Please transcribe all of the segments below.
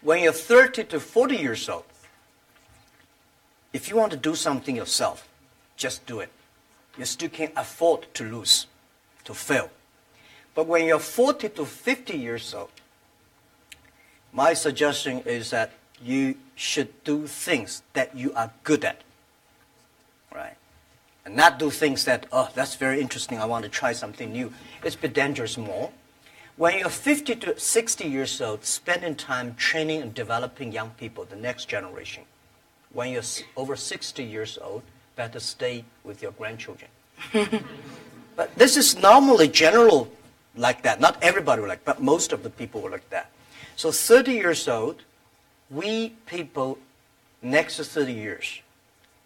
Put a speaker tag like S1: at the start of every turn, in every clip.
S1: When you're 30 to 40 years old, if you want to do something yourself, just do it. You still can't afford to lose, to fail. But when you're 40 to 50 years old, my suggestion is that you should do things that you are good at, right? And not do things that, oh, that's very interesting, I want to try something new. It's a bit dangerous more. When you're 50 to 60 years old, spending time training and developing young people, the next generation. When you're over 60 years old, better stay with your grandchildren. But this is normally general like that. Not everybody will like that, but most of the people will like that. So 30 years old, we people, next to 30 years,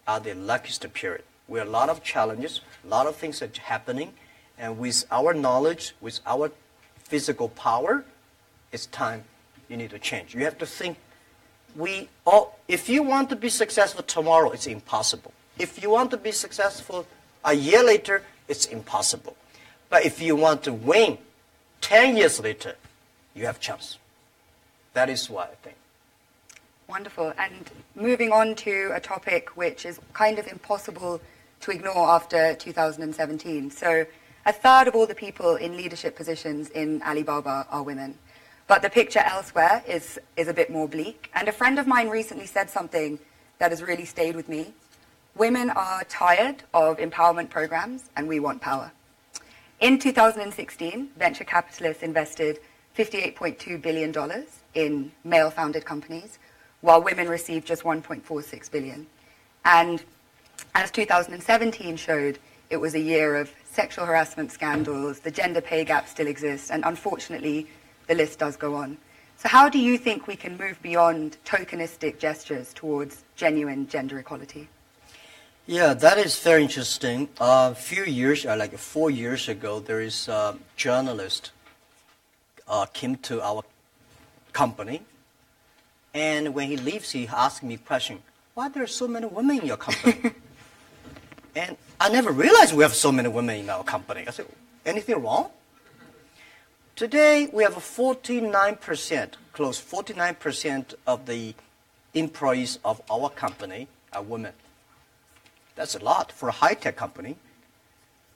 S1: are the luckiest period. We have a lot of challenges, a lot of things that are happening, and with our knowledge, with our physical power, it's time you need to change. You have to think, if you want to be successful tomorrow, it's impossible. If you want to be successful a year later, it's impossible. But if you want to win 10 years later, you have a chance. That is what I think.
S2: Wonderful. And moving on to a topic which is kind of impossible to ignore after 2017. So a third of all the people in leadership positions in Alibaba are women. But the picture elsewhere is a bit more bleak. And a friend of mine recently said something that has really stayed with me. Women are tired of empowerment programs, and we want power. In 2016, venture capitalists invested $58.2 billion in male-founded companies, while women received just $1.46 billion. And as 2017 showed, it was a year of sexual harassment scandals, the gender pay gap still exists, and unfortunately, the list does go on. So how do you think we can move beyond tokenistic gestures towards genuine gender equality?
S1: Yeah, that is very interesting. A few years, like 4 years ago, there is a journalist came to our company, and when he leaves, he asked me a question, why are there so many women in your company? And I never realized we have so many women in our company. I said, anything wrong? Today, we have 49%, close 49% of the employees of our company are women. That's a lot for a high-tech company.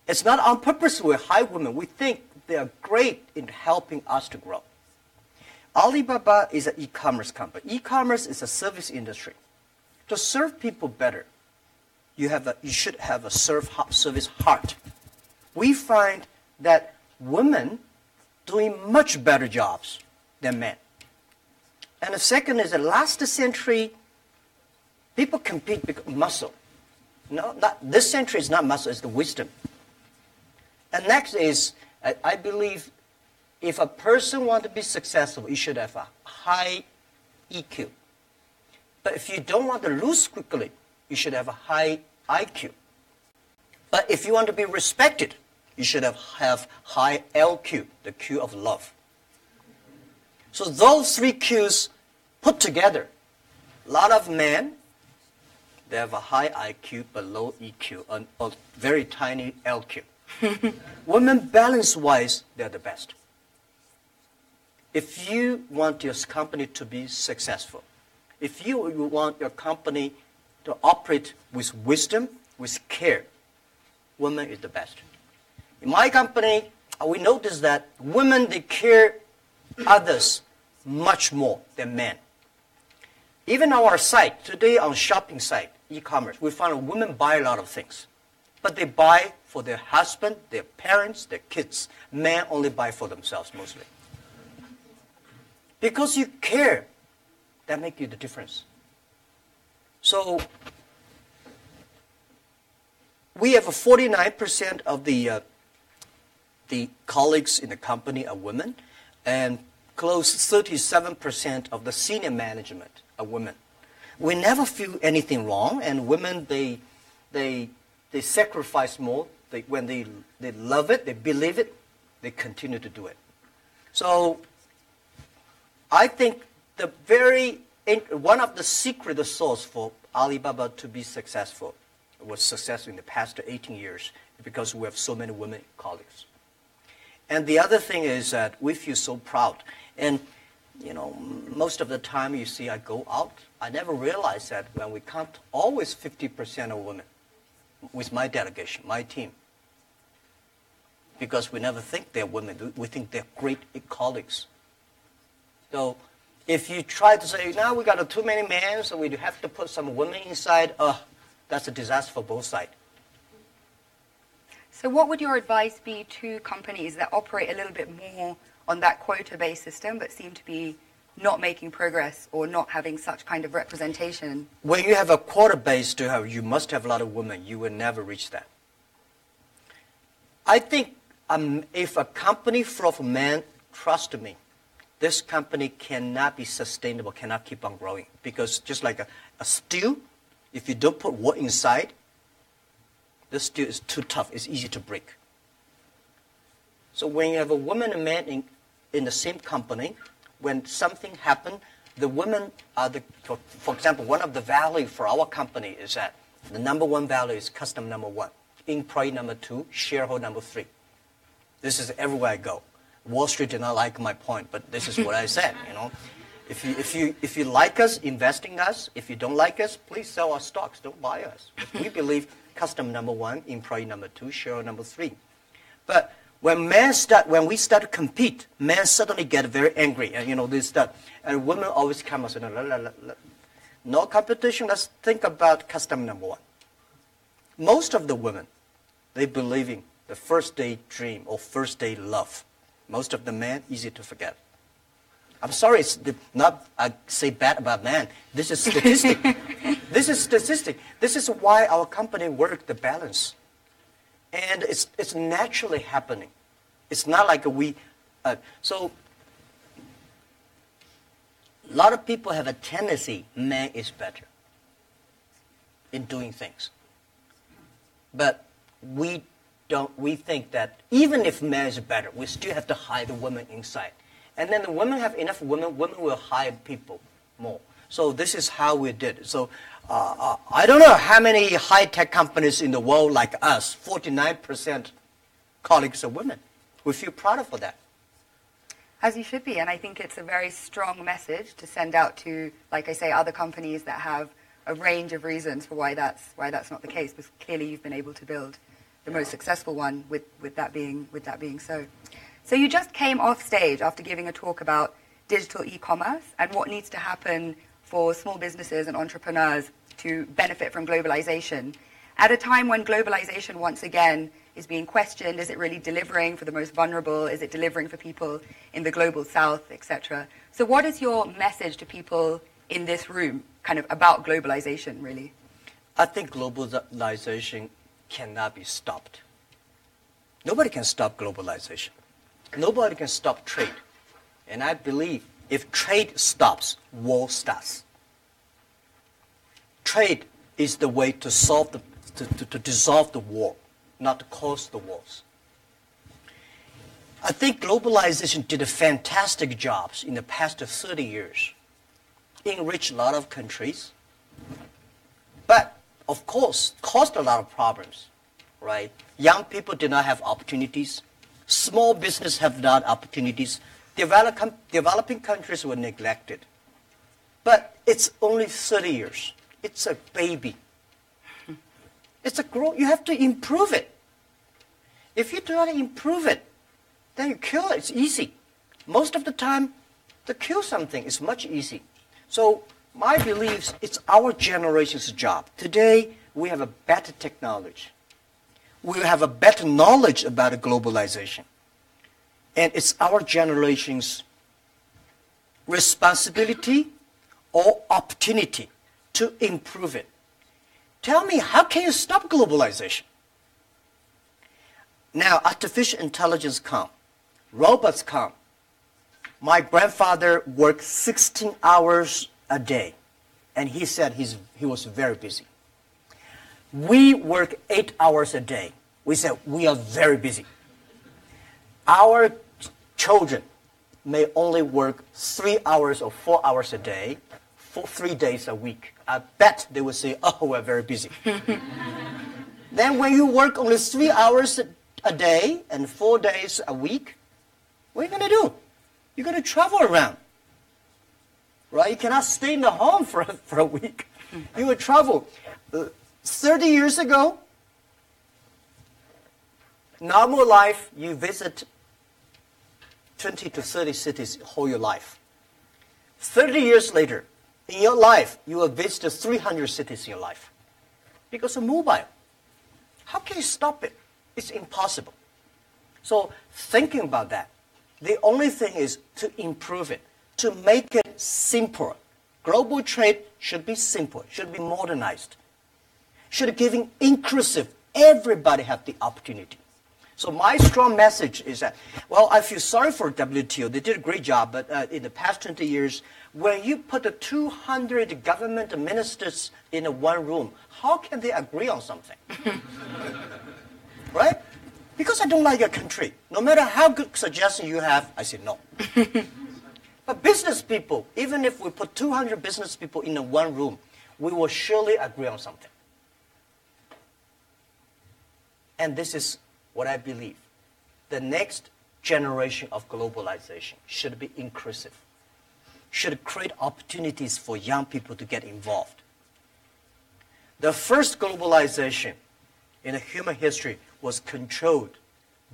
S1: It's not on purpose we hire women. We think they are great in helping us to grow. Alibaba is an e-commerce company. E-commerce is a service industry. To serve people better, you should have a service heart. We find that women doing much better jobs than men. And the second is that last century, people compete because muscle. No, this century is not muscle, it's the wisdom. And next is, I believe, if a person wants to be successful, you should have a high EQ. But if you don't want to lose quickly, you should have a high IQ. But if you want to be respected, you should have high LQ, the Q of love. So those three Qs put together, a lot of men, they have a high IQ but low EQ, and a very tiny LQ. Women, balance-wise, they're the best. If you want your company to be successful, if you want your company to operate with wisdom, with care, women is the best. In my company, we notice that women, they care others much more than men. Even on our site, today on shopping site, e-commerce, we find women buy a lot of things. But they buy for their husband, their parents, their kids. Men only buy for themselves mostly. Because you care, that makes you the difference. So we have 49% of the colleagues in the company are women, and close 37% of the senior management are women. We never feel anything wrong, and women, they sacrifice more. When they love it, they believe it, they continue to do it. So I think one of the secret sauce for Alibaba to be successful was successful in the past 18 years because we have so many women colleagues. And the other thing is that we feel so proud. And most of the time you see I go out, I never realize that when we count always 50% of women with my delegation, my team. Because we never think they're women. We think they're great colleagues. So if you try to say, now we got too many men, so we have to put some women inside, that's a disaster for both sides.
S2: So what would your advice be to companies that operate a little bit more on that quota-based system but seem to be not making progress or not having such kind of representation?
S1: When you have a quota-based, you must have a lot of women. You will never reach that. I think if a company full of men, trust me, this company cannot be sustainable, cannot keep on growing. Because just like a steel, if you don't put wood inside, this steel is too tough. It's easy to break. So when you have a woman and man in the same company, when something happens, the women are for example, one of the value for our company is that the number one value is customer number one, employee number two, shareholder number three. This is everywhere I go. Wall Street did not like my point, but this is what I said. If you like us, invest in us. If you don't like us, please sell our stocks. Don't buy us. We believe customer number one, employee number two, shareholder number three. But when we start to compete, men suddenly get very angry, and this stuff. And women always come and say, no competition. Let's think about customer number one. Most of the women, they believe in the first day dream or first day love. Most of the men, easy to forget. I'm sorry, it's not I say bad about men. This is statistic. This is statistic. This is why our company work the balance. And it's naturally happening. It's not like so a lot of people have a tendency, man is better in doing things. But we think that even if man is better, we still have to hire the women inside. And then the women have enough women will hire people more. So this is how we did it. So I don't know how many high-tech companies in the world like us, 49% colleagues are women. We feel proud of that.
S2: As you should be, and I think it's a very strong message to send out to, like I say, other companies that have a range of reasons for why that's not the case. Because clearly you've been able to build the most successful one with that being so. So you just came off stage after giving a talk about digital e-commerce and what needs to happen for small businesses and entrepreneurs to benefit from globalization. At a time when globalization once again is being questioned, is it really delivering for the most vulnerable? Is it delivering for people in the global south, etc.? So what is your message to people in this room kind of about globalization, really?
S1: I think globalization cannot be stopped. Nobody can stop globalization. Nobody can stop trade. And I believe if trade stops, war starts. Trade is the way to solve to dissolve the war, not to cause the wars. I think globalization did a fantastic job in the past 30 years. Enriched a lot of countries, but of course caused a lot of problems, right? Young people did not have opportunities. Small business have not opportunities. Developing countries were neglected. But it's only 30 years. It's a baby. It's a growth. You have to improve it. If you do not improve it, then you kill it. It's easy. Most of the time, to kill something is much easy. So my belief, it's our generation's job. Today, we have a better technology. We have a better knowledge about globalization. And it's our generation's responsibility or opportunity to improve it. Tell me, how can you stop globalization? Now, artificial intelligence come. Robots come. My grandfather worked 16 hours a day, and he said he was very busy. We work 8 hours a day. We said we are very busy. Our children may only work 3 hours or 4 hours a day for 3 days a week. I bet they will say, oh, we're very busy. Then when you work only 3 hours a day and 4 days a week, what are you going to do? You're going to travel around. right? You cannot stay in the home for a week. You will travel. 30 years ago, normal life, you visit 20 to 30 cities whole your life. 30 years later, in your life, you will visit 300 cities in your life because of mobile. How can you stop it? It's impossible. So thinking about that, the only thing is to improve it, to make it simpler. Global trade should be simple, should be modernized, should giving inclusive. Everybody have the opportunity. So my strong message is that, well, I feel sorry for WTO. They did a great job, but in the past 20 years, when you put the 200 government ministers in one room, how can they agree on something? Right? Because I don't like your country. No matter how good suggestion you have, I say no. But business people, even if we put 200 business people in one room, we will surely agree on something. And this is what I believe. The next generation of globalization should be inclusive, should create opportunities for young people to get involved. The first globalization in human history was controlled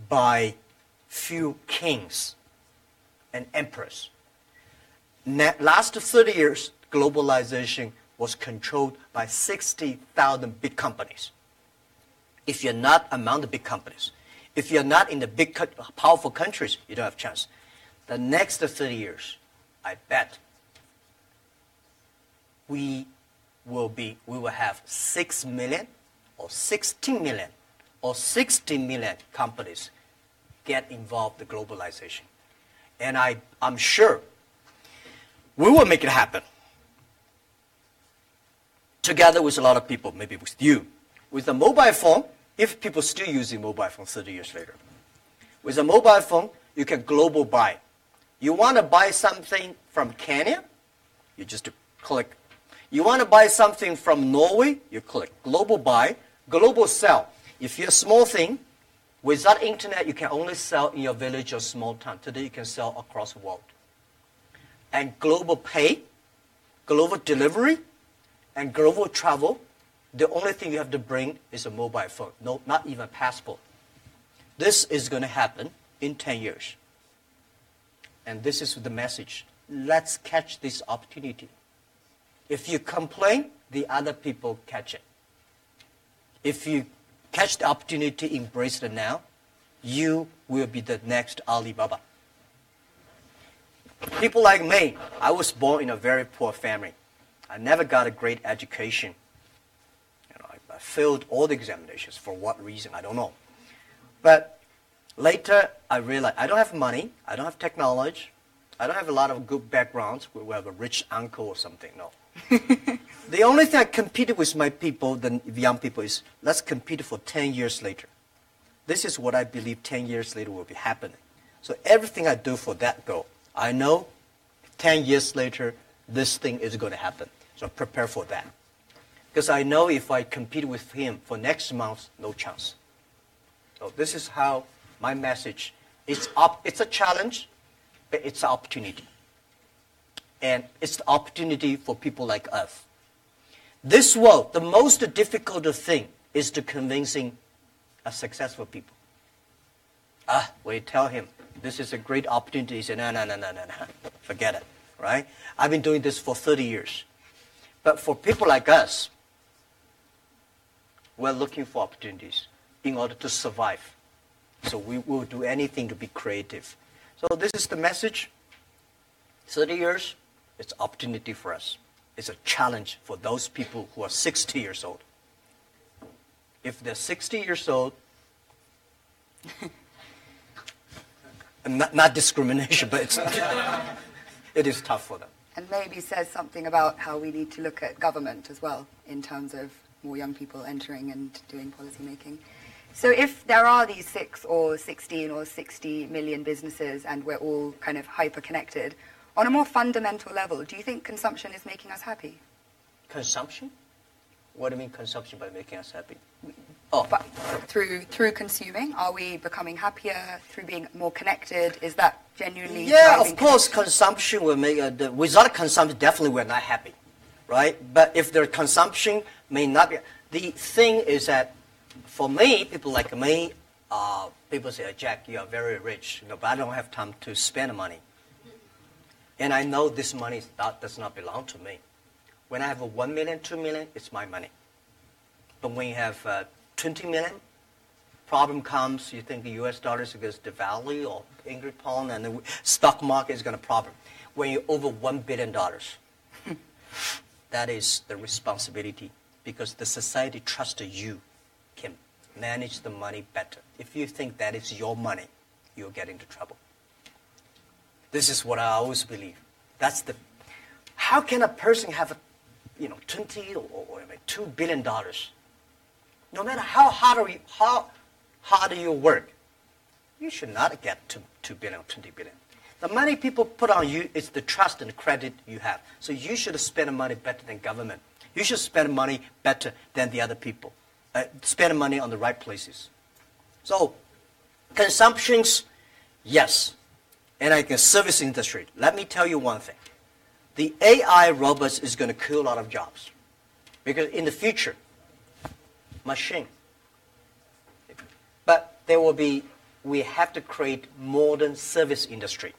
S1: by few kings and emperors. Last 30 years, globalization was controlled by 60,000 big companies. If you're not among the big companies, if you're not in the big, powerful countries, you don't have a chance. The next 30 years, I bet we will have 6 million or 16 million or 60 million companies get involved in globalization. And I'm sure we will make it happen. Together with a lot of people, maybe with you. With a mobile phone, if people still using mobile phone 30 years later. With a mobile phone, you can global buy. You want to buy something from Kenya, you just click. You want to buy something from Norway, you click. Global buy, global sell. If you're a small thing, without internet, you can only sell in your village or small town. Today, you can sell across the world. And global pay, global delivery, and global travel, the only thing you have to bring is a mobile phone, no, not even a passport. This is going to happen in 10 years. And this is the message. Let's catch this opportunity. If you complain, the other people catch it. If you catch the opportunity, embrace it now, you will be the next Alibaba. People like me, I was born in a very poor family. I never got a great education. I failed all the examinations. For what reason, I don't know. But later, I realized I don't have money, I don't have technology, I don't have a lot of good backgrounds. We have a rich uncle or something, no. The only thing I competed with my people, the young people, is let's compete for 10 years later. This is what I believe 10 years later will be happening. So everything I do for that goal, I know 10 years later, this thing is going to happen. So prepare for that. Because I know if I compete with him for next month, no chance. So this is how my message is. It's a challenge, but it's an opportunity. And it's the opportunity for people like us. This world, the most difficult thing is to convincing a successful people. We tell him, this is a great opportunity. He said, no, forget it, right? I've been doing this for 30 years. But for people like us, we're looking for opportunities in order to survive. So we will do anything to be creative. So this is the message. 30 years, it's an opportunity for us. It's a challenge for those people who are 60 years old. If they're 60 years old, not discrimination, but it is tough for them.
S2: And maybe says something about how we need to look at government as well in terms of more young people entering and doing policy making. So if there are these 6 or 16 or 60 million businesses and we're all kind of hyper-connected, on a more fundamental level, do you think consumption is making us happy?
S1: Consumption? What do you mean consumption by making us happy? Oh.
S2: But through consuming, are we becoming happier through being more connected? Is that genuinely
S1: Yeah,
S2: driving
S1: of course,
S2: connection?
S1: consumption will make without consumption, definitely we're not happy, right? But if the consumption may not be, the thing is that for me, people like me, people say, Jack, you are very rich, but I don't have time to spend money. And I know this money does not belong to me. When I have 1 million, 2 million, it's my money. But when you have 20 million, problem comes, you think the US dollar is going to devalue or English pound and the stock market is going to problem. When you're over $1 billion, that is the responsibility because the society trusts you can manage the money better. If you think that is your money, you'll get into trouble. This is what I always believe. How can a person have 20 or $2 billion? No matter how hard you work, you should not get 2 billion or 20 billion. The money people put on you is the trust and credit you have. So you should spend money better than government. You should spend money better than the other people. Spend money on the right places. So consumptions, yes. And like the service industry, let me tell you one thing. The AI robots is going to kill a lot of jobs. Because in the future, machine. But we have to create modern service industry.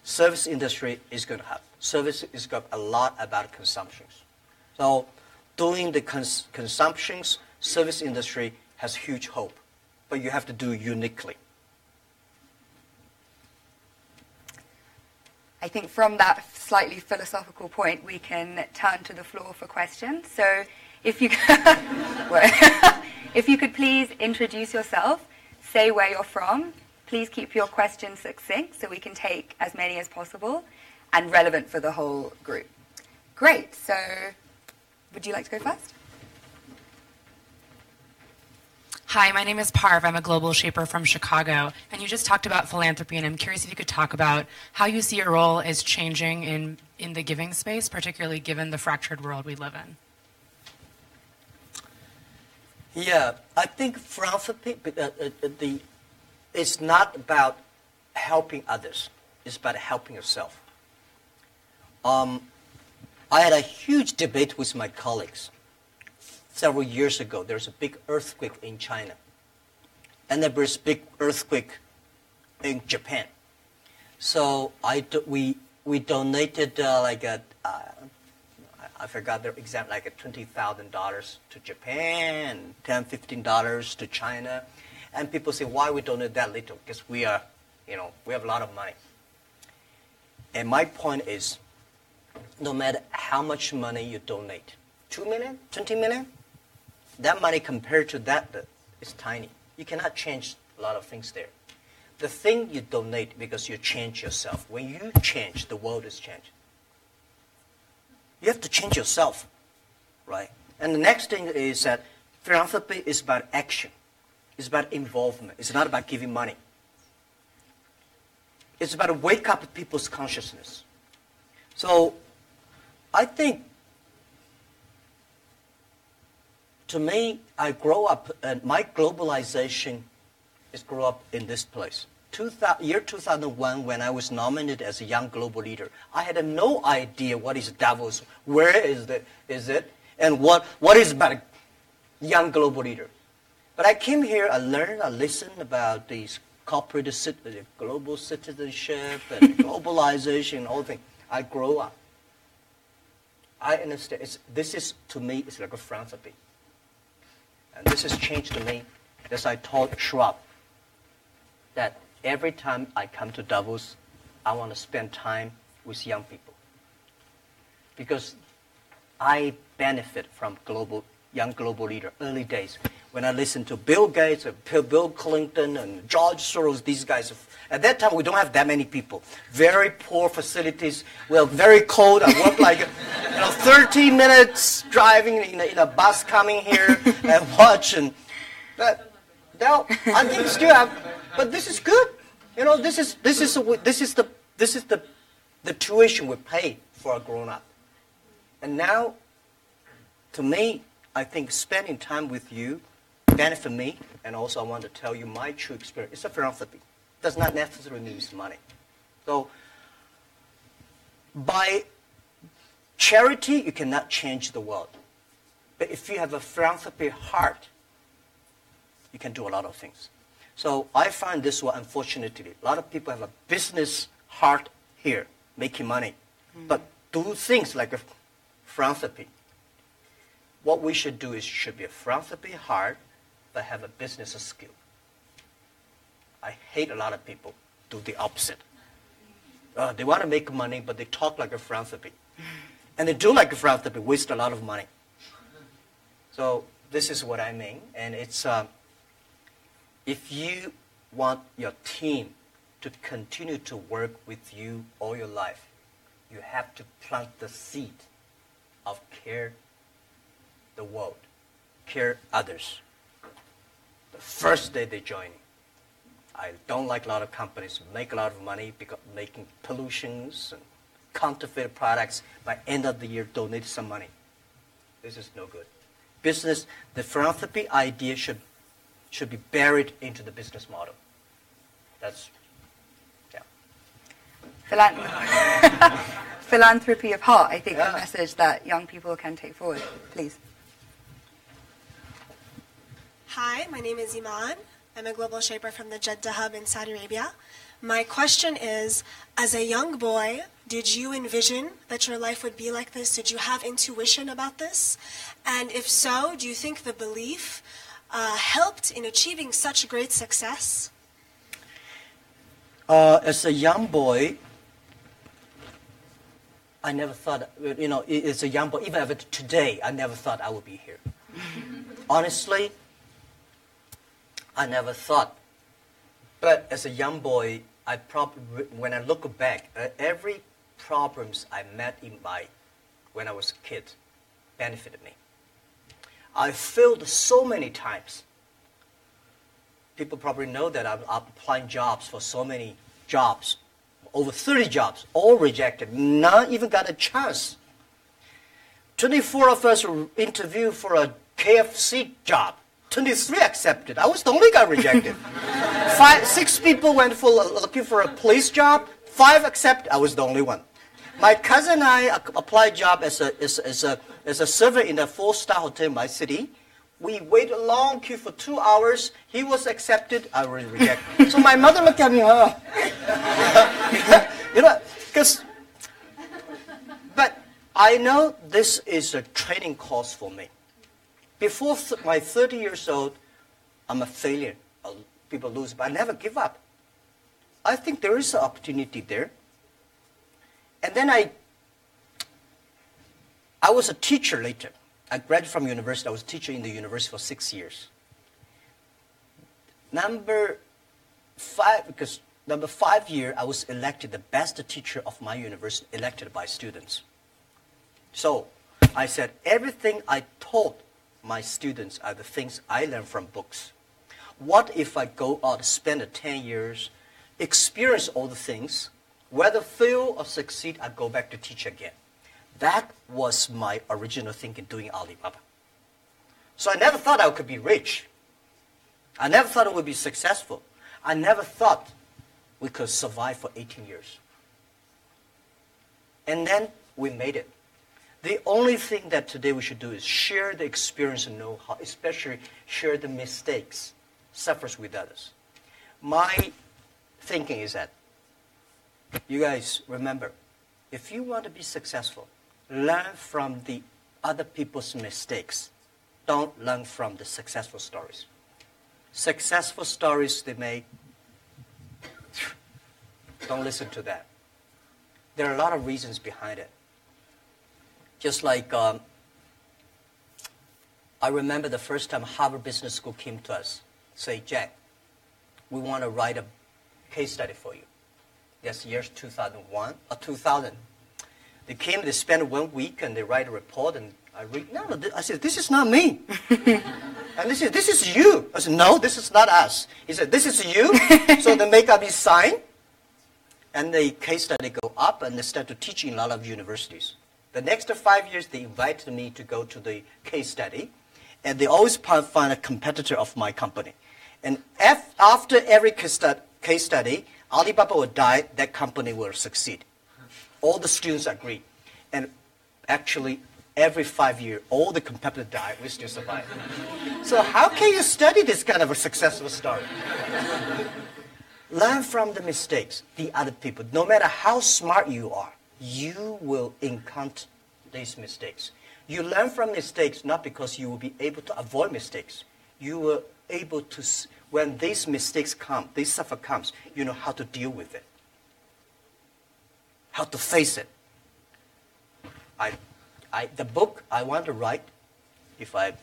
S1: Service industry is going to have. Service is got a lot about consumptions. So doing the consumptions, service industry has huge hope. But you have to do uniquely.
S2: I think from that slightly philosophical point, we can turn to the floor for questions. So if you if you could please introduce yourself, say where you're from, please keep your questions succinct so we can take as many as possible and relevant for the whole group. Great. So would you like to go first?
S3: Hi, my name is Parv. I'm a global shaper from Chicago. And you just talked about philanthropy, and I'm curious if you could talk about how you see your role as changing in the giving space, particularly given the fractured world we live in.
S1: Yeah, I think philanthropy, it's not about helping others. It's about helping yourself. I had a huge debate with my colleagues. Several years ago, there was a big earthquake in China. And there was a big earthquake in Japan. So we donated I forgot the exact, like $20,000 to Japan, $10, $15 to China. And people say, why we donate that little? Because we have a lot of money. And my point is, no matter how much money you donate, 2 million, 20 million, that money compared to that is tiny. You cannot change a lot of things there. The thing you donate because you change yourself. When you change, the world is changed. You have to change yourself, right? And the next thing is that philanthropy is about action. It's about involvement. It's not about giving money. It's about to wake up people's consciousness. So I think, to me, I grow up, and my globalization is grow up in this place. Year 2001, when I was nominated as a young global leader, I had no idea what is Davos, where is it, and what is about a young global leader. But I came here, I learned, I listened about these corporate global citizenship and globalization and all things. I grow up. I understand. This is, to me, it's like a philanthropy. And this has changed to me, as I told Schwab, that every time I come to Davos, I want to spend time with young people. Because I benefit from young global leader, early days. When I listen to Bill Gates, Bill Clinton, and George Soros, these guys, at that time we don't have that many people. Very poor facilities. Well, very cold. I work like 30 minutes driving in a bus coming here and watching. But now I think still have. But this is good. This is the tuition we pay for a grown up. And now, to me, I think spending time with you benefit me, and also I want to tell you my true experience. It's a philanthropy. Does not necessarily mean money. So by charity, you cannot change the world. But if you have a philanthropy heart, you can do a lot of things. So I find this one, unfortunately, a lot of people have a business heart here, making money, but do things like a philanthropy. What we should do is should be a philanthropy heart, but have a business skill. I hate a lot of people do the opposite. They want to make money, but they talk like a philanthropy. And they do like a philanthropy, waste a lot of money. So this is what I mean. And it's, if you want your team to continue to work with you all your life, you have to plant the seed of care the world, care others. The first day they join. I don't like a lot of companies make a lot of money because making pollutions and counterfeit products. By end of the year, donate some money. This is no good. Business, the philanthropy idea should be buried into the business model. That's, yeah.
S2: Philanthropy of heart, I think, a message that young people can take forward. Please.
S4: Hi, my name is Iman. I'm a global shaper from the Jeddah Hub in Saudi Arabia. My question is, as a young boy, did you envision that your life would be like this? Did you have intuition about this? And if so, do you think the belief helped in achieving such great success?
S1: As a young boy, I never thought, as a young boy, even today, I never thought I would be here. Honestly, I never thought. But as a young boy, when I look back, every problems I met when I was a kid benefited me. I failed so many times. People probably know that I'm applying jobs for so many jobs, over 30 jobs, all rejected, not even got a chance. 24 of us were interviewed for a KFC job. 23 accepted. I was the only guy rejected. 6 people went for looking for a police job. 5 accepted. I was the only one. My cousin and I applied job as a server in a 4-star hotel in my city. We waited a long queue for 2 hours. He was accepted. I was rejected. So my mother looked at me. But I know this is a training course for me. Before my 30 years old, I'm a failure. People lose, but I never give up. I think there is an opportunity there. And then I was a teacher later. I graduated from university. I was a teacher in the university for 6 years. Number 5 year, I was elected the best teacher of my university, elected by students. So I said, everything I taught my students are the things I learned from books. What if I go out, spend 10 years, experience all the things, whether fail or succeed, I go back to teach again. That was my original thinking doing Alibaba. So I never thought I could be rich. I never thought I would be successful. I never thought we could survive for 18 years. And then we made it. The only thing that today we should do is share the experience and know-how, especially share the mistakes, suffers with others. My thinking is that, you guys remember, if you want to be successful, learn from the other people's mistakes. Don't learn from the successful stories. Successful stories they make, don't listen to that. There are a lot of reasons behind it. Just like, I remember the first time Harvard Business School came to us, say, Jack, we want to write a case study for you. Yes, years 2001 or 2000. They came, they spent 1 week, and they write a report, and I read, I said, this is not me. And they said, this is you. I said, no, this is not us. He said, this is you. So they make up his sign, and the case study go up, and they start to teach in a lot of universities. The next 5 years, they invited me to go to the case study. and they always find a competitor of my company. And after every case study, Alibaba will die, that company will succeed. All the students agree. And actually, every 5 years, all the competitors die, we still survive. So how can you study this kind of a successful story? Learn from the mistakes, the other people. No matter how smart you are, you will encounter these mistakes. You learn from mistakes not because you will be able to avoid mistakes. You will able to, when these mistakes come, this suffer comes, you know how to deal with it, how to face it. The book I want to write, if I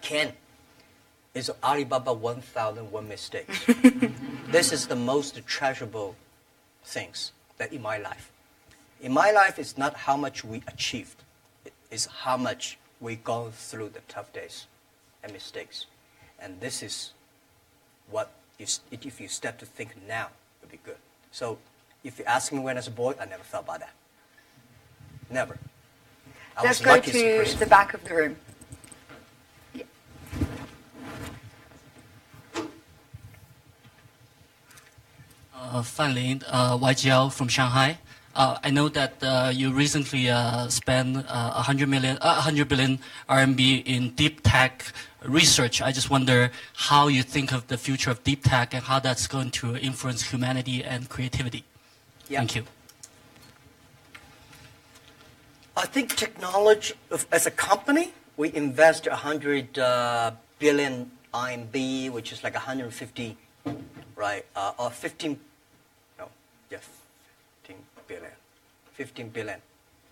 S1: can, is Alibaba 1001 Mistakes. This is the most treasurable things that in my life. In my life, it's not how much we achieved. It's how much we gone through the tough days and mistakes. And this is what, if you start to think now, it would be good. So if you ask me when I was a boy, I never thought about that. Never.
S2: Let's go to the back of the room. Yeah.
S5: Fan Lin, YGL from Shanghai. I know that you recently spent 100 billion RMB in deep tech research. I just wonder how you think of the future of deep tech and how that's going to influence humanity and creativity. Yeah. Thank you.
S1: I think technology, as a company, we invest 100 billion RMB, which is like 150, right, or 15, no, yeah, 15 billion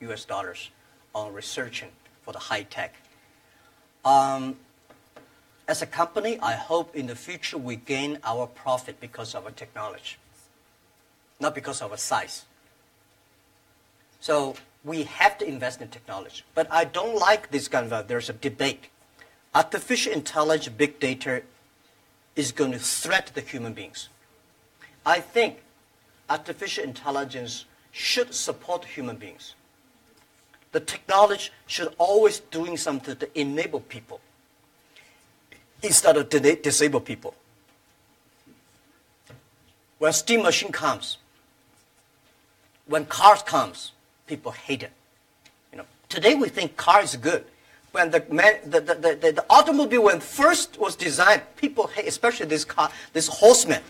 S1: US dollars on researching for the high tech. As a company, I hope in the future we gain our profit because of our technology, not because of our size. So we have to invest in technology. But I don't like this kind of, there's a debate. Artificial intelligence, big data is going to threaten the human beings. I think artificial intelligence should support human beings. The technology should always doing something to enable people instead of disable people. When steam machine comes, when cars comes, people hate it. You know, today we think car is good. When the automobile when first was designed, people hate, especially this car, this horseman,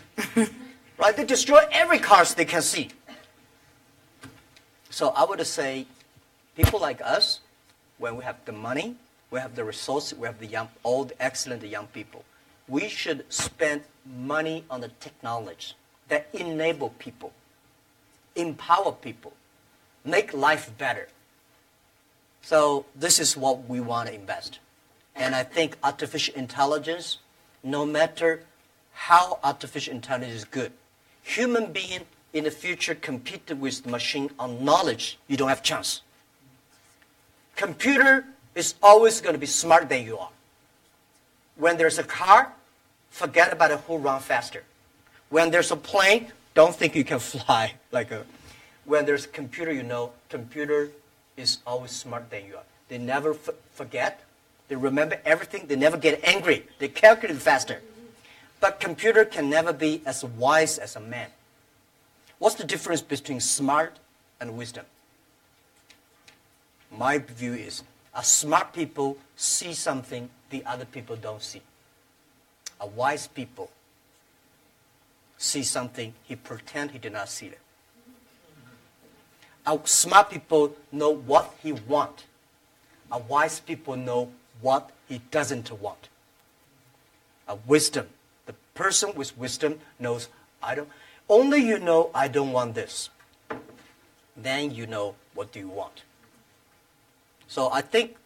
S1: right? They destroy every car they can see. So I would say, people like us, when we have the money, we have the resources, we have the young, all the excellent young people, we should spend money on the technology that enable people, empower people, make life better. So this is what we want to invest. And I think artificial intelligence, no matter how artificial intelligence is good, human being in the future compete with the machine on knowledge, you don't have a chance. Computer is always going to be smarter than you are. When there's a car, forget about who runs faster. When there's a plane, don't think you can fly like a. When there's a computer, you know, computer is always smarter than you are. They never forget. They remember everything. They never get angry. They calculate faster. But computer can never be as wise as a man. What's the difference between smart and wisdom? My view is, a smart people see something the other people don't see. A wise people see something, he pretend he did not see it. A smart people know what he want. A wise people know what he doesn't want. A wisdom, the person with wisdom knows, only you know I don't want this. Then you know what do you want. So I think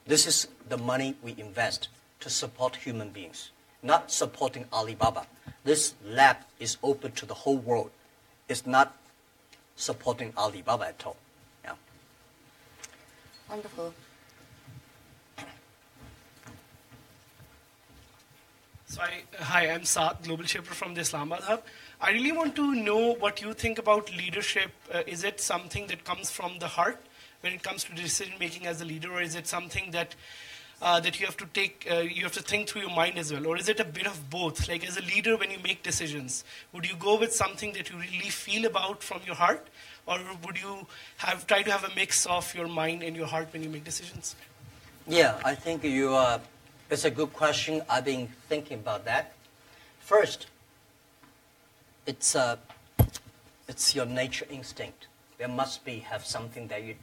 S1: this is the money we invest to support human beings, not supporting Alibaba. This lab is open to the whole world. It's not supporting Alibaba at all. Yeah.
S2: Wonderful.
S6: So hi, I'm Saad, Global Shaper from the Islamabad Hub. I really want to know what you think about leadership. Is it something that comes from the heart when it comes to decision making as a leader, or is it something that that you have to take, you have to think through your mind as well, or is it a bit of both? Like as a leader, when you make decisions, would you go with something that you really feel about from your heart, or would you try to have a mix of your mind and your heart when you make decisions?
S1: Yeah, I think it's a good question. I've been thinking about that. First, it's your nature instinct. There must have something that you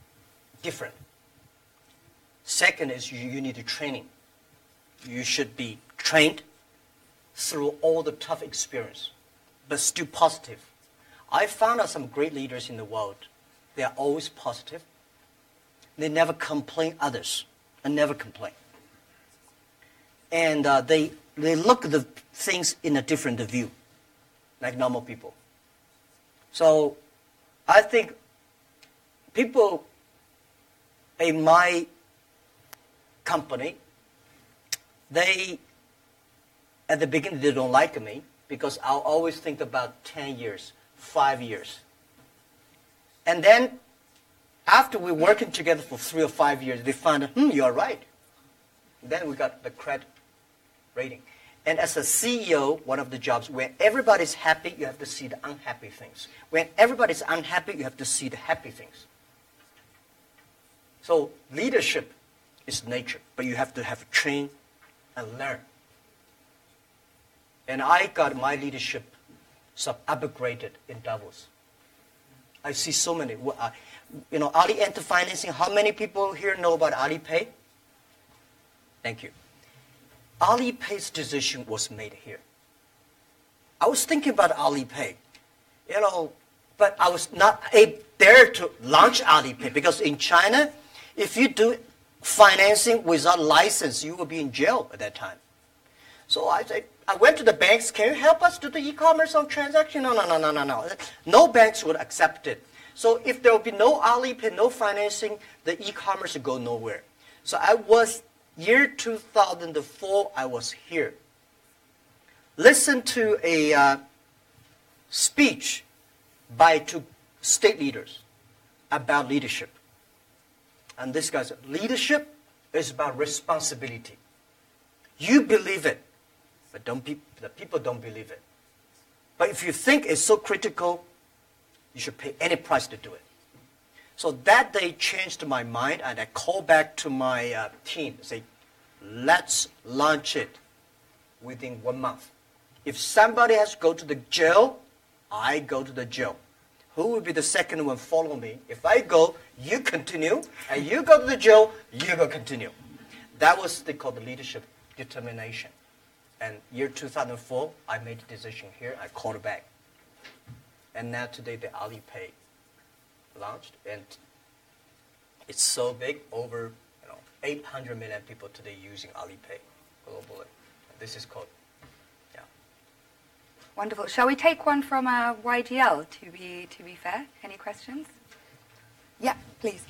S1: different. Second is you need a training. You should be trained through all the tough experience, but still positive. I found out some great leaders in the world. They are always positive. They never complain others, and never complain. And they look at the things in a different view, like normal people. So I think people in my company, at the beginning, they don't like me because I'll always think about 10 years, 5 years. And then after we're working together for 3 or 5 years, they find, you're right. Then we got the credit rating. And as a CEO, one of the jobs, when everybody's happy, you have to see the unhappy things. When everybody's unhappy, you have to see the happy things. So leadership is nature, but you have to train and learn. And I got my leadership upgraded in Davos. I see so many. Ali Enter Financing, how many people here know about Alipay? Thank you. Alipay's decision was made here. I was thinking about Alipay, but I was not there to launch Alipay because in China, if you do financing without license, you will be in jail at that time. So I went to the banks, can you help us do the e-commerce on transaction? No. No banks would accept it. So if there will be no Alipay, no financing, the e-commerce will go nowhere. So year 2004, I was here. Listen to a speech by 2 state leaders about leadership. And this guy said, leadership is about responsibility. You believe it, but the people don't believe it. But if you think it's so critical, you should pay any price to do it. So that day changed my mind, and I called back to my team and say, let's launch it within 1 month. If somebody has to go to the jail, I go to the jail. Who will be the second one follow me? If I go, you continue, and you go to the jail, you go continue. That was they call the leadership determination. And year 2004, I made a decision here. I called it back. And now today the Alipay launched, and it's so big, over 800 million people today using Alipay globally. This is called,
S2: Wonderful. Shall we take one from YGL to be fair? Any questions? Yeah, please.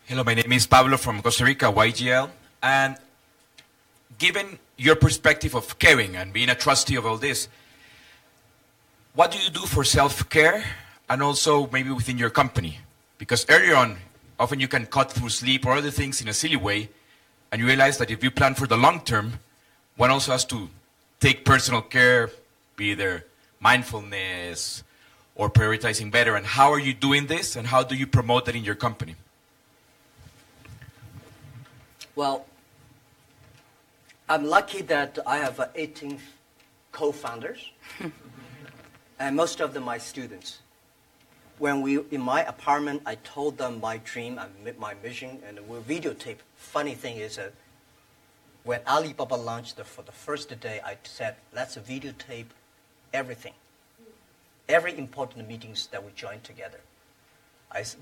S7: Hello, my name is Pablo from Costa Rica, YGL. And given your perspective of caring and being a trustee of all this, what do you do for self-care and also maybe within your company? Because earlier on, often you can cut through sleep or other things in a silly way, and you realize that if you plan for the long term, one also has to take personal care, be either mindfulness or prioritizing better. And how are you doing this, and how do you promote that in your company?
S1: Well, I'm lucky that I have 18 co-founders, and most of them are my students. When in my apartment, I told them my dream and my mission, and we videotape. Funny thing is that when Alibaba launched for the first day, I said, let's videotape everything. Every important meetings that we join together.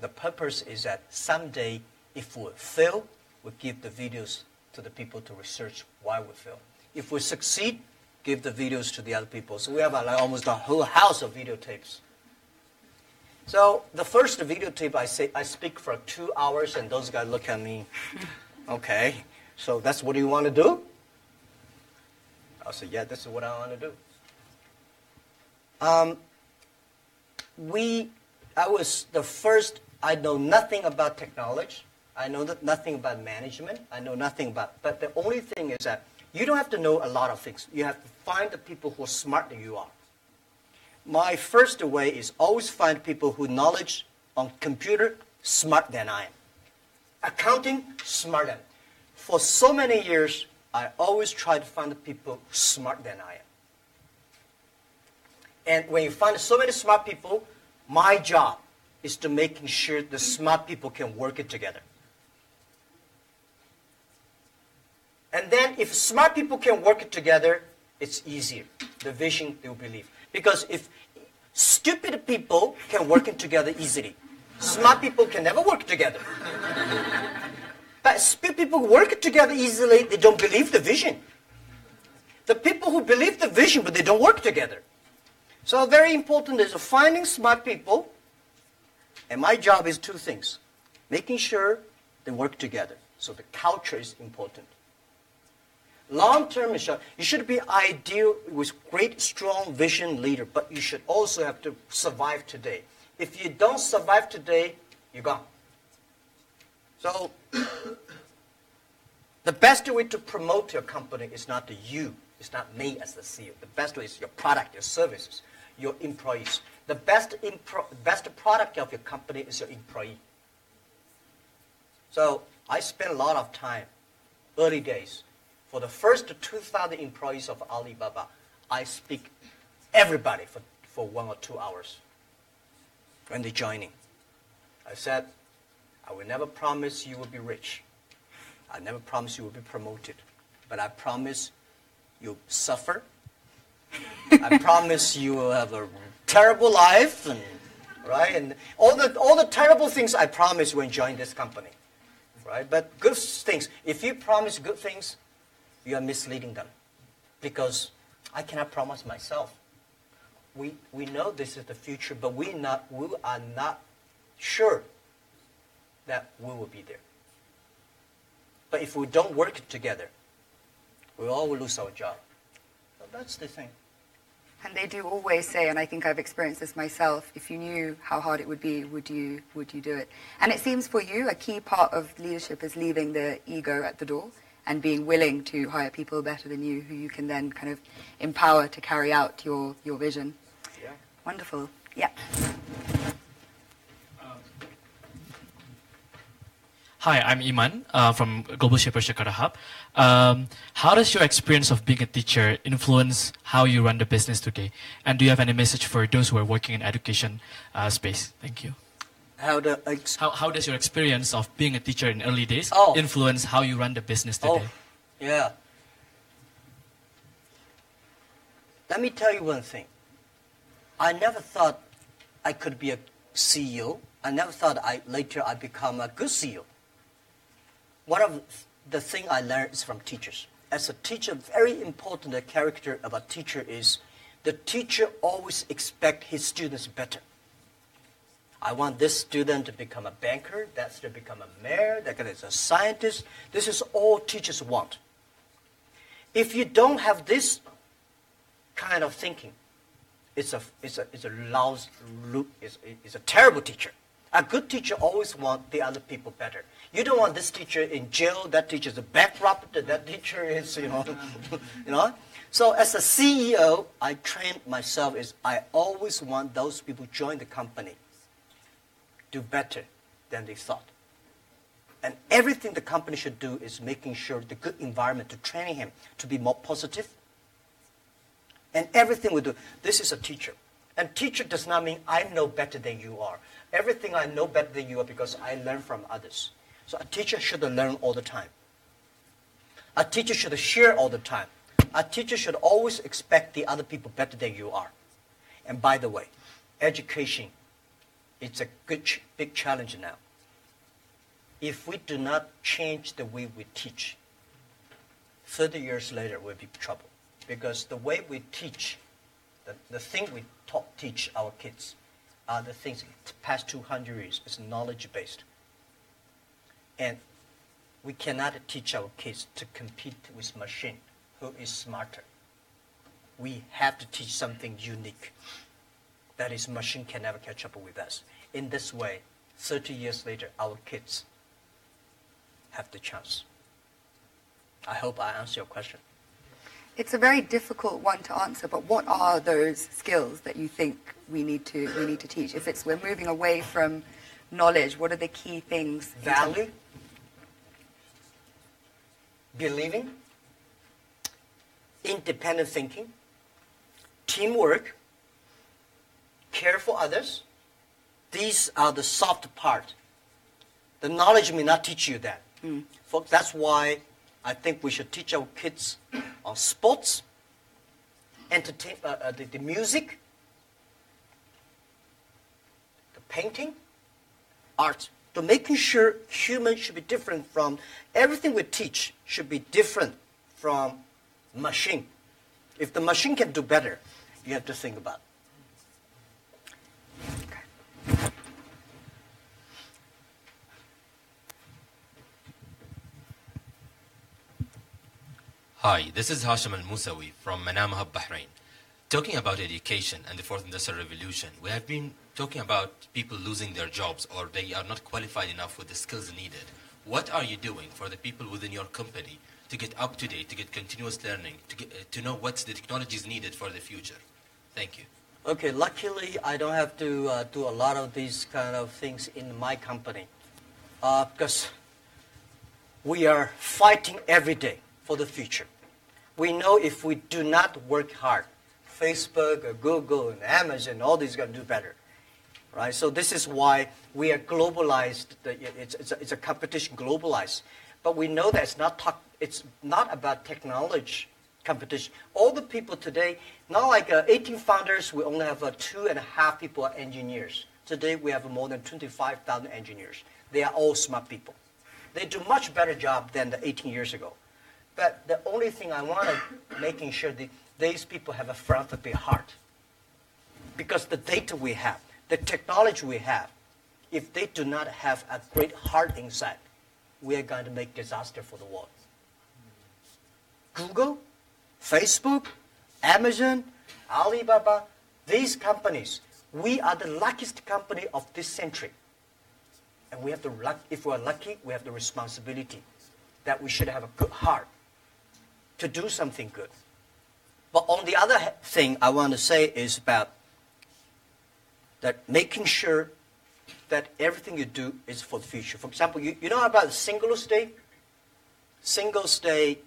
S1: The purpose is that someday, if we fail, we give the videos to the people to research why we fail. If we succeed, give the videos to the other people. So we have almost a whole house of videotapes. So the first videotape, I speak for 2 hours, and those guys look at me, okay. So that's what you want to do? I said, yeah, this is what I want to do. I was the first, I know nothing about technology. I know nothing about management. I know nothing about, but the only thing is that you don't have to know a lot of things. You have to find the people who are smarter than you are. My first way is always find people who knowledge on computer smarter than I am. Accounting, smarter than. For so many years, I always try to find the people smarter than I am. And when you find so many smart people, my job is to making sure the smart people can work it together. And then if smart people can work it together, it's easier. The vision they will believe. Because if stupid people can work it together easily, smart people can never work together. But stupid people work it together easily, they don't believe the vision. The people who believe the vision, but they don't work together. So very important is finding smart people, and my job is two things. Making sure they work together. So the culture is important. Long term, you should be ideal with great, strong vision leader, but you should also have to survive today. If you don't survive today, you're gone. So the best way to promote your company is not you. It's not me as the CEO. The best way is your product, your services, your employees. The best product of your company is your employee. So I spent a lot of time, early days. For the first 2,000 employees of Alibaba, I speak everybody for 1 or 2 hours when they're joining. I said, I will never promise you will be rich. I never promise you will be promoted. But I promise you'll suffer. I promise you will have a terrible life, and right? And all the terrible things I promise when you join this company. Right? But good things, if you promise good things, you are misleading them. Because I cannot promise myself. We know this is the future, but we are not sure that we will be there. But if we don't work together, we all will lose our job. So that's the thing.
S2: And they do always say, and I think I've experienced this myself, if you knew how hard it would be, would you do it? And it seems for you, a key part of leadership is leaving the ego at the door and being willing to hire people better than you, who you can then kind of empower to carry out your vision.
S1: Yeah.
S2: Wonderful. Yeah.
S8: Hi, I'm Iman from Global Shaper Jakarta Hub. How does your experience of being a teacher influence how you run the business today? And do you have any message for those who are working in education space? Thank you.
S1: How
S8: does your experience of being a teacher in early days influence how you run the business today?
S1: Oh, yeah. Let me tell you one thing. I never thought I could be a CEO. I never thought later I'd become a good CEO. One of the things I learned is from teachers. As a teacher, very important character of a teacher is the teacher always expects his students better. I want this student to become a banker, that student to become a mayor, that guy is a scientist. This is all teachers want. If you don't have this kind of thinking, it's a terrible teacher. A good teacher always wants the other people better. You don't want this teacher in jail, that teacher is a bankrupt, that teacher is, you know. So as a CEO, I trained myself is I always want those people join the company do better than they thought. And everything the company should do is making sure the good environment to training him to be more positive. And everything we do, this is a teacher. And teacher does not mean I know better than you are. Everything I know better than you are because I learn from others. So a teacher should learn all the time. A teacher should share all the time. A teacher should always expect the other people better than you are. And by the way, education, it's a big challenge now. If we do not change the way we teach, 30 years later we'll be in trouble. Because the way we teach, the thing we teach our kids are the things the past 200 years is knowledge-based. And we cannot teach our kids to compete with machine who is smarter. We have to teach something unique. That is, machine can never catch up with us. In this way, 30 years later, our kids have the chance. I hope I answer your question.
S2: It's a very difficult one to answer, but what are those skills that you think we need to teach? If it's we're moving away from knowledge, what are the key things?
S1: Value, believing, independent thinking, teamwork, care for others. These are the soft part. The knowledge may not teach you that. That's why I think we should teach our kids on sports, the music, the painting, art. So making sure humans should be different from everything we teach should be different from machine. If the machine can do better, you have to think about it.
S9: Hi, this is Hashim Al-Musawi from Manama Hub, Bahrain. Talking about education and the Fourth Industrial Revolution, we have been talking about people losing their jobs or they are not qualified enough with the skills needed. What are you doing for the people within your company to get up to date, to get continuous learning, to know what's the technologies needed for the future? Thank you.
S1: Okay, luckily I don't have to do a lot of these kind of things in my company because we are fighting every day for the future. We know if we do not work hard, Facebook or Google and Amazon, all these are going to do better, right? So this is why we are globalized. It's a competition globalized. But we know that it's not about technology competition. All the people today, not like 18 founders, we only have 2.5 people are engineers. Today we have more than 25,000 engineers. They are all smart people. They do much better job than the 18 years ago. But the only thing I want to making sure that these people have a philanthropy heart. Because the data we have, the technology we have, if they do not have a great heart inside, we are going to make disaster for the world. Google, Facebook, Amazon, Alibaba, these companies, we are the luckiest company of this century. And we have the if we're lucky, we have the responsibility that we should have a good heart to do something good. But on the other thing I want to say is about that making sure that everything you do is for the future. For example, you know about Singles Day? Singles Day,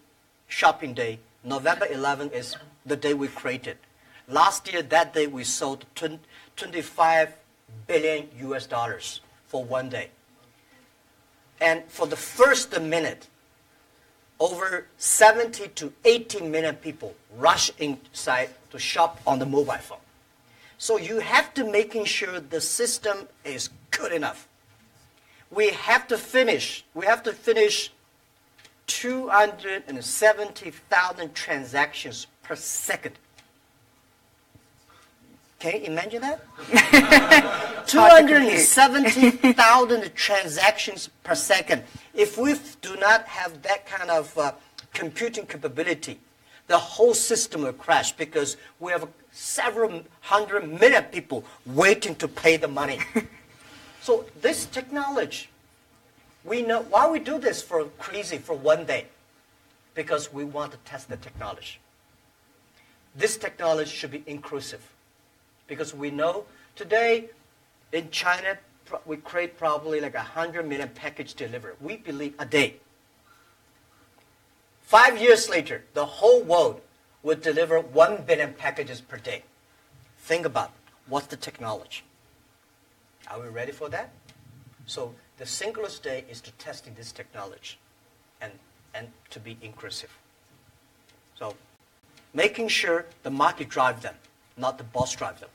S1: shopping day, November 11 is the day we created. Last year, that day, we sold 25 billion US dollars for one day. And for the first minute, over 70 to 80 million people rush inside to shop on the mobile phone. So you have to making sure the system is good enough. We have to finish 270,000 transactions per second. Can you imagine that? 270,000 transactions per second. If we do not have that kind of computing capability, the whole system will crash because we have several 100 million people waiting to pay the money. So this technology, we know why we do this for one day, because we want to test the technology. This technology should be inclusive. Because we know today in China, we create probably like 100 million package delivery. We believe a day. 5 years later, the whole world would deliver 1 billion packages per day. Think about what's the technology. Are we ready for that? So the Singles Day is to testing this technology and to be inclusive. So making sure the market drive them, not the boss drive them.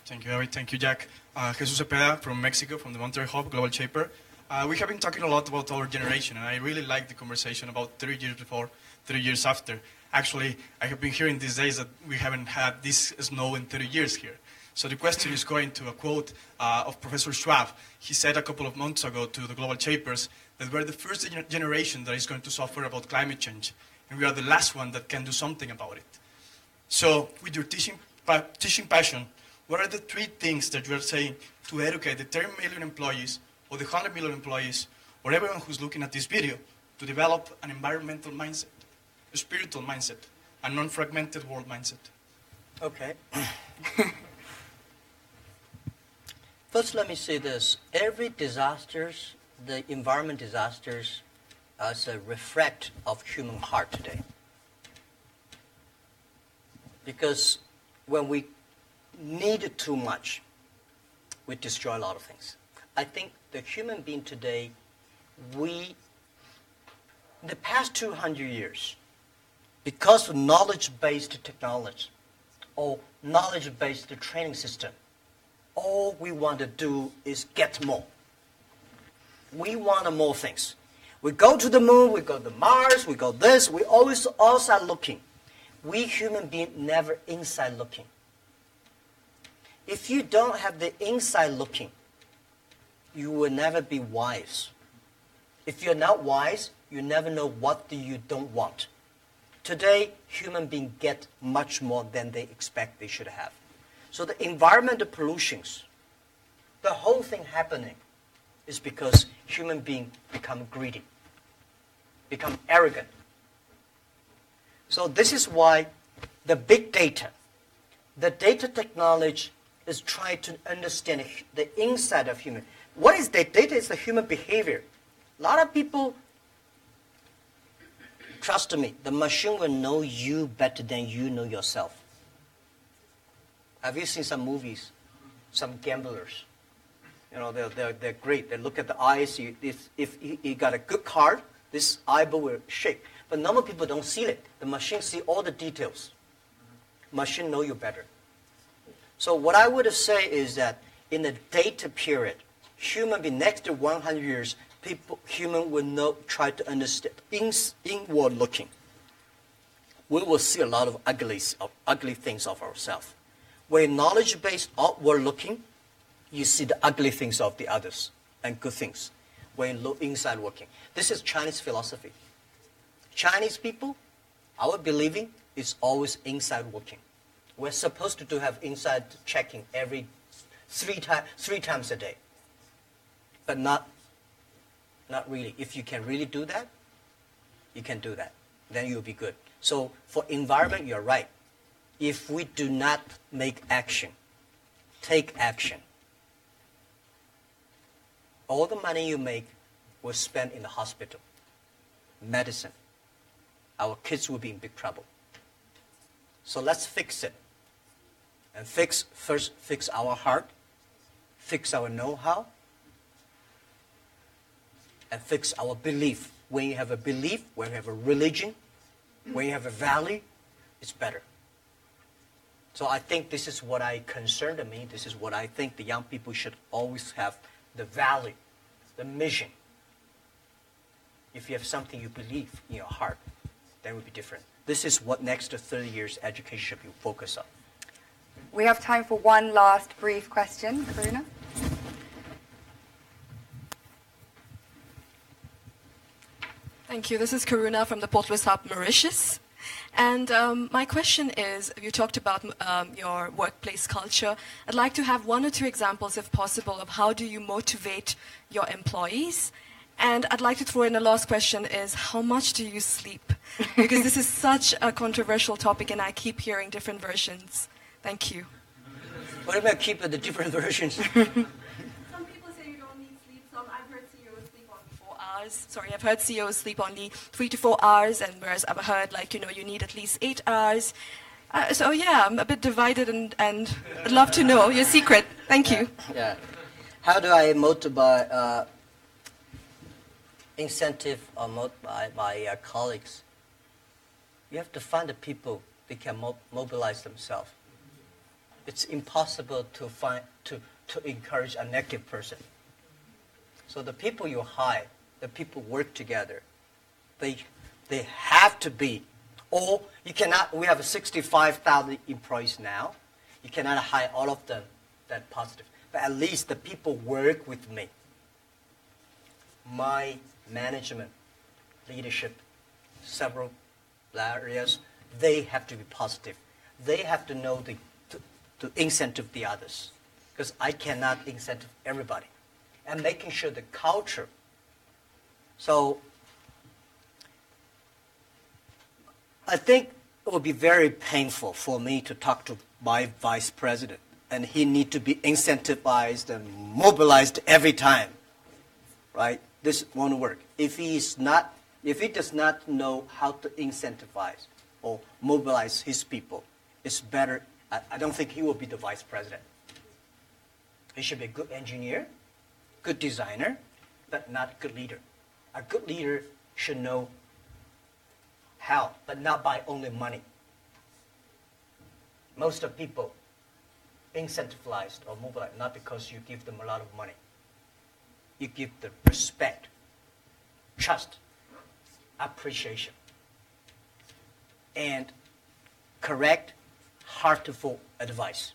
S10: Thank you, Eric. Thank you, Jack. Jesus Cepeda from Mexico, from the Monterrey Hub, Global Shaper. We have been talking a lot about our generation, and I really like the conversation about 3 years before, 3 years after. Actually, I have been hearing these days that we haven't had this snow in 30 years here. So the question is going to a quote of Professor Schwab. He said a couple of months ago to the Global Shapers that we're the first generation that is going to suffer about climate change, and we are the last one that can do something about it. So with your teaching passion, what are the 3 things that you are saying to educate the 10 million employees or the 100 million employees or everyone who's looking at this video to develop an environmental mindset, a spiritual mindset, a non-fragmented world mindset?
S1: Okay. First, let me say this. Every disasters, the environment disasters, is a reflect of human heart today. Because when we need too much, we destroy a lot of things. I think the human being today, in the past 200 years, because of knowledge-based technology or knowledge-based training system, all we want to do is get more. We want more things. We go to the moon, we go to Mars, we go this, we always outside looking. We human beings never inside looking. If you don't have the inside looking, you will never be wise. If you're not wise, you never know what you don't want. Today, human beings get much more than they expect they should have. So the environmental pollutions, the whole thing happening is because human beings become greedy, become arrogant. So this is why the big data, the data technology is trying to understand the inside of human. What is data? Data is the human behavior. A lot of people, trust me, the machine will know you better than you know yourself. Have you seen some movies? Some gamblers. You know, they're great. They look at the eyes. If you got a good card, this eyeball will shake. But normal people don't see it. The machine see all the details. Machine know you better. So what I would say is that in the data period, human being next to 100 years, human will try to understand inward looking. We will see a lot of ugly things of ourselves. When knowledge-based outward looking, you see the ugly things of the others and good things. When you look inside looking. This is Chinese philosophy. Chinese people, our believing is always inside looking. We're supposed to have inside checking every three times a day. But not really. If you can really do that, you can do that. Then you'll be good. So for environment, you're right. If we do not make action, take action, all the money you make will spend in the hospital, medicine. Our kids will be in big trouble. So let's fix it. And first fix our heart, fix our know-how, and fix our belief. When you have a belief, when you have a religion, when you have a value, it's better. So I think this is what concerned me. This is what I think the young people should always have, the value, the mission. If you have something you believe in your heart, then it will be different. This is what next 30 years education should be focused on.
S2: We have time for one last brief question. Karuna?
S11: Thank you. This is Karuna from the Port Louis Hub, Mauritius. And my question is, you talked about your workplace culture. I'd like to have 1 or 2 examples, if possible, of how do you motivate your employees. And I'd like to throw in a last question is, how much do you sleep? Because this is such a controversial topic, and I keep hearing different versions. Thank you.
S1: What about keep the different versions?
S11: Some people say you don't need sleep. I've heard CEOs sleep only 4 hours. I've heard CEOs sleep only 3 to 4 hours, and whereas I've heard, you need at least 8 hours. So yeah, I'm a bit divided, and I'd love to know your secret. Thank you.
S1: Yeah. How do I motivate, incentive or motivate my colleagues? You have to find the people that can mobilize themselves. It's impossible to encourage a negative person. So the people you hire, the people work together, they have to be Or you cannot, we have 65,000 employees now. You cannot hire all of them that positive. But at least the people work with me. My management, leadership, several areas, they have to be positive. They have to know to incentive the others. Because I cannot incentive everybody. And making sure the culture. So I think it would be very painful for me to talk to my vice president, and he need to be incentivized and mobilized every time, right? This won't work. If he does not know how to incentivize or mobilize his people, it's better. I don't think he will be the vice president. He should be a good engineer, good designer, but not a good leader. A good leader should know how, but not by only money. Most of people incentivized or mobilized not because you give them a lot of money. You give them respect, trust, appreciation, and correct, heartful advice.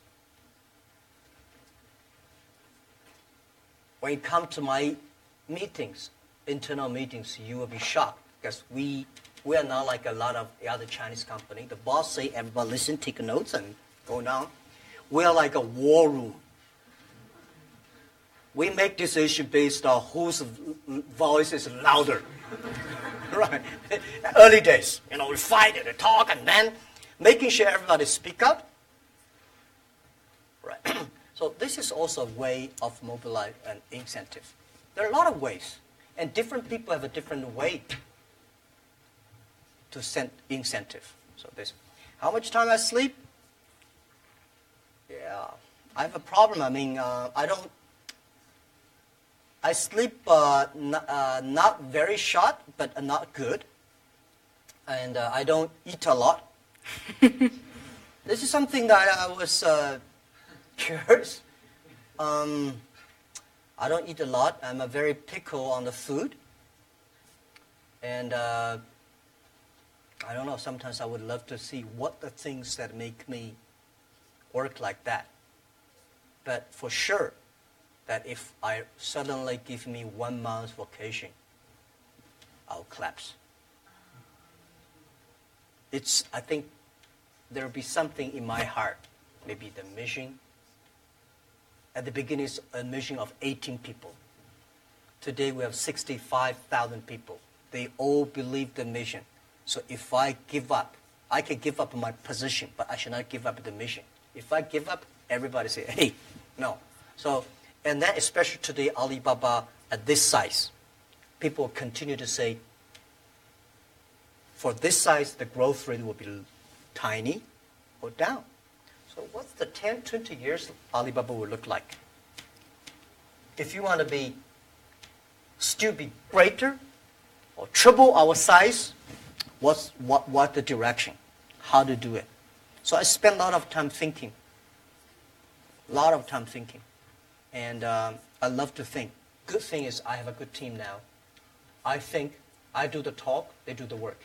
S1: When you come to my meetings, internal meetings, you will be shocked because we are not like a lot of the other Chinese company. The boss say, everybody listen, take notes, and go down. We are like a war room. We make decisions based on whose voice is louder. Right? Early days, we fight and talk, and then making sure everybody speak up. Right? So this is also a way of mobilize and incentive. There are a lot of ways, and different people have a different way to send incentive. So this, how much time I sleep? Yeah, I have a problem. I mean, I sleep not very short, but not good. And I don't eat a lot. This is something that I was curious. I don't eat a lot. I'm a very picky on the food. And I don't know, sometimes I would love to see what the things that make me work like that. But for sure, that if I suddenly give me 1 month vacation, I'll collapse. I think there'll be something in my heart, maybe the mission. At the beginning, it's a mission of 18 people. Today, we have 65,000 people. They all believe the mission. So if I give up, I can give up my position, but I should not give up the mission. If I give up, everybody say, hey, no. So, and then especially today, Alibaba at this size, people continue to say, for this size, the growth rate will be tiny or down. So what's the 10, 20 years Alibaba will look like? If you want to still be greater or triple our size, what the direction, how to do it. So I spend a lot of time thinking. And I love to think. Good thing is I have a good team now. I think I do the talk, they do the work.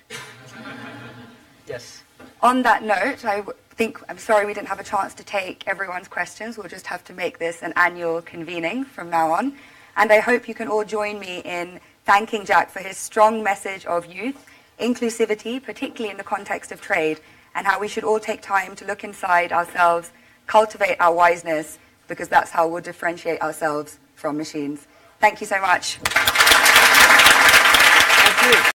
S1: Yes.
S2: On that note, I'm sorry we didn't have a chance to take everyone's questions. We'll just have to make this an annual convening from now on. And I hope you can all join me in thanking Jack for his strong message of youth, inclusivity, particularly in the context of trade, and how we should all take time to look inside ourselves, cultivate our wiseness, because that's how we'll differentiate ourselves from machines. Thank you so much.
S1: Thank you.